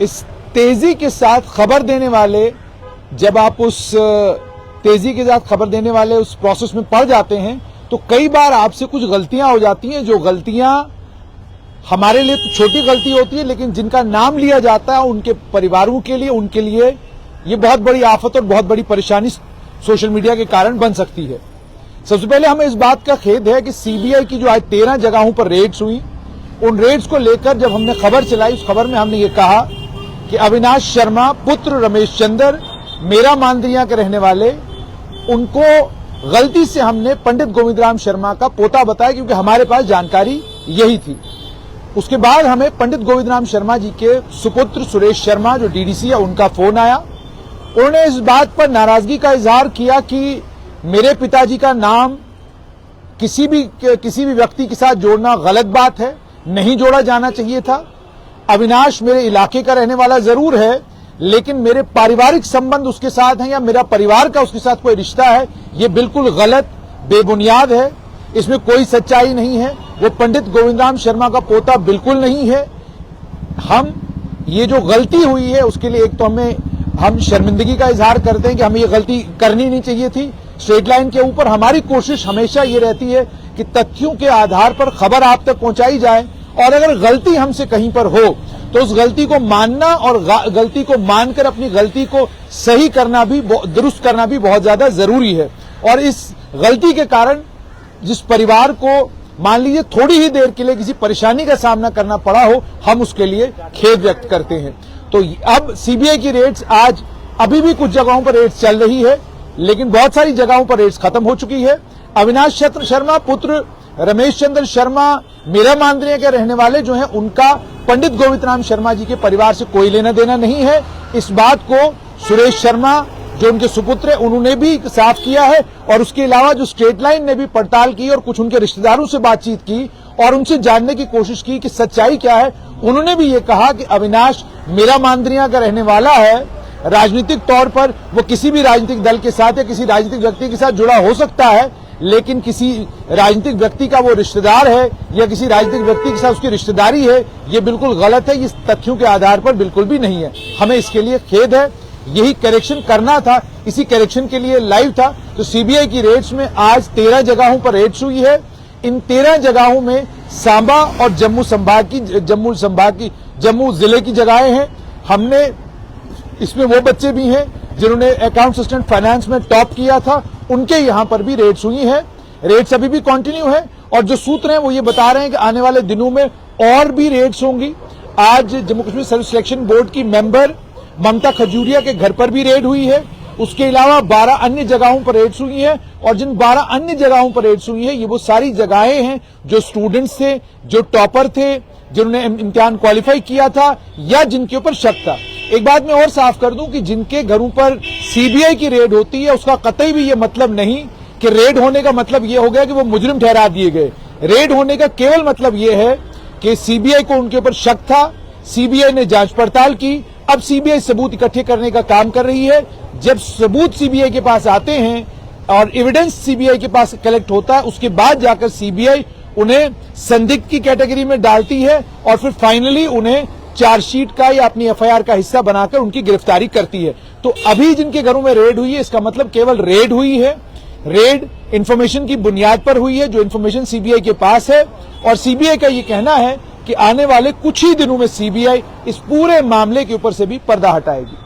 इस तेजी के साथ खबर देने वाले, जब आप उस तेजी के साथ खबर देने वाले उस प्रोसेस में पड़ जाते हैं तो कई बार आपसे कुछ गलतियां हो जाती हैं, जो गलतियां हमारे लिए तो छोटी गलती होती है, लेकिन जिनका नाम लिया जाता है उनके परिवारों के लिए, उनके लिए ये बहुत बड़ी आफत और बहुत बड़ी परेशानी सोशल मीडिया के कारण बन सकती है। सबसे पहले हमें इस बात का खेद है कि सीबीआई की जो आज 13 जगहों पर रेड्स हुई, उन रेड्स को लेकर जब हमने खबर चलाई, उस खबर में हमने ये कहा कि अविनाश शर्मा पुत्र रमेश चंद्र मेरा मांदरिया के रहने वाले, उनको गलती से हमने पंडित गोविंद राम शर्मा का पोता बताया, क्योंकि हमारे पास जानकारी यही थी। उसके बाद हमें पंडित गोविंद राम शर्मा जी के सुपुत्र सुरेश शर्मा जो डीडीसी है, उनका फोन आया। उन्होंने इस बात पर नाराजगी का इजहार किया कि मेरे पिताजी का नाम किसी भी व्यक्ति के साथ जोड़ना गलत बात है, नहीं जोड़ा जाना चाहिए था। अविनाश मेरे इलाके का रहने वाला जरूर है, लेकिन मेरे पारिवारिक संबंध उसके साथ हैं या मेरा परिवार का उसके साथ कोई रिश्ता है, ये बिल्कुल गलत, बेबुनियाद है, इसमें कोई सच्चाई नहीं है। वो पंडित गोविंद राम शर्मा का पोता बिल्कुल नहीं है। हम ये जो गलती हुई है उसके लिए एक तो हम शर्मिंदगी का इजहार करते हैं कि हमें ये गलती करनी नहीं चाहिए थी। स्ट्रेट लाइन के ऊपर हमारी कोशिश हमेशा ये रहती है कि तथ्यों के आधार पर खबर आप तक पहुंचाई जाए, और अगर गलती हमसे कहीं पर हो तो उस गलती को मानना और गलती को मानकर अपनी गलती को सही करना भी, दुरुस्त करना भी बहुत ज्यादा जरूरी है। और इस गलती के कारण जिस परिवार को मान लीजिए थोड़ी ही देर के लिए किसी परेशानी का सामना करना पड़ा हो, हम उसके लिए खेद व्यक्त करते हैं। तो अब सीबीआई की रेड्स आज अभी भी कुछ जगहों पर रेड्स चल रही है, लेकिन बहुत सारी जगहों पर रेड्स खत्म हो चुकी है। अविनाश शर्मा पुत्र रमेश चंद्र शर्मा मेरा मांदरिया के रहने वाले जो हैं, उनका पंडित गोविंद राम शर्मा जी के परिवार से कोई लेना देना नहीं है। इस बात को सुरेश शर्मा जो उनके सुपुत्र हैं उन्होंने भी साफ किया है, और उसके अलावा जो स्ट्रेट लाइन ने भी पड़ताल की और कुछ उनके रिश्तेदारों से बातचीत की और उनसे जानने की कोशिश की कि सच्चाई क्या है। उन्होंने भी ये कहा कि अविनाश मेरा मांदरिया का रहने वाला है, राजनीतिक तौर पर वो किसी भी राजनीतिक दल के साथ या किसी राजनीतिक व्यक्ति के साथ जुड़ा हो सकता है, लेकिन किसी राजनीतिक व्यक्ति का वो रिश्तेदार है या किसी राजनीतिक व्यक्ति के साथ उसकी रिश्तेदारी है, ये बिल्कुल गलत है। इस तथ्यों के आधार पर बिल्कुल भी नहीं है। हमें इसके लिए खेद है, यही करेक्शन करना था, इसी करेक्शन के लिए लाइव था। तो सीबीआई की रेड्स में आज 13 जगहों पर रेड्स हुई है। इन 13 जगहों में सांबा और जम्मू जिले की जगहें हैं। हमने इसमें वो बच्चे भी हैं जिन्होंने अकाउंट असिस्टेंट फाइनेंस में टॉप किया था, उनके यहां पर भी रेड्स हुई है। रेड्स अभी भी कंटिन्यू है, और जो सूत्र हैं वो ये बता रहे हैं कि आने वाले दिनों में और भी रेड्स होंगी। आज Jammu Kashmir service selection board की मेंबर ममता खजूरिया के घर पर भी रेड हुई है। उसके अलावा 12 अन्य जगहों पर रेड्स हुई है, और जिन 12 अन्य जगहों पर रेड्स हुई है ये वो सारी जगहें हैं जो स्टूडेंट्स थे, जो टॉपर थे, जिन्होंने इम्तिहान क्वालिफाई किया था या जिनके ऊपर शक था। एक बात मैं और साफ कर दूं कि जिनके घरों पर सीबीआई की रेड होती है उसका कतई भी ये मतलब नहीं कि रेड होने का मतलब ये हो गया कि वो मुजरिम ठहरा दिए गए। रेड होने का केवल मतलब ये है कि सीबीआई को उनके ऊपर शक था, सीबीआई ने जांच पड़ताल की, अब सीबीआई सबूत इकट्ठे करने का काम कर रही है। जब सबूत सीबीआई के पास आते हैं और एविडेंस सीबीआई के पास कलेक्ट होता है, उसके बाद जाकर सीबीआई उन्हें संदिग्ध की कैटेगरी में डालती है और फिर फाइनली उन्हें चार्जशीट का या अपनी एफआईआर का हिस्सा बनाकर उनकी गिरफ्तारी करती है। तो अभी जिनके घरों में रेड हुई है, इसका मतलब केवल रेड हुई है। रेड इंफॉर्मेशन की बुनियाद पर हुई है, जो इंफॉर्मेशन सीबीआई के पास है, और सीबीआई का ये कहना है कि आने वाले कुछ ही दिनों में सीबीआई इस पूरे मामले के ऊपर से भी पर्दा हटाएगी।